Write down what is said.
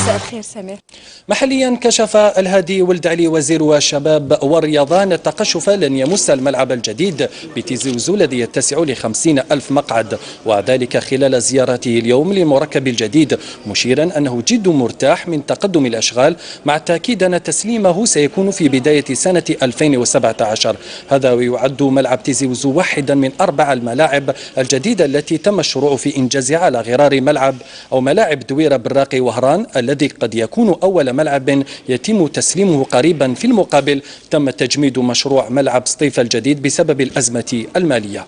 مساء الخير سمير. محليا كشف الهادي ولد علي وزير الشباب والرياضة أن التقشف لن يمس الملعب الجديد بتيزي وزو الذي يتسع ل50 ألف مقعد، وذلك خلال زيارته اليوم للمركب الجديد، مشيرا أنه جد مرتاح من تقدم الأشغال، مع التأكيد أن تسليمه سيكون في بداية سنة 2017. هذا ويعد ملعب تيزي وزو واحدا من 4 الملاعب الجديدة التي تم الشروع في إنجازها على غرار ملاعب دويرة براقي وهران، الذي قد يكون أول ملعب يتم تسليمه قريبا. في المقابل تم تجميد مشروع ملعب سطيف الجديد بسبب الأزمة المالية.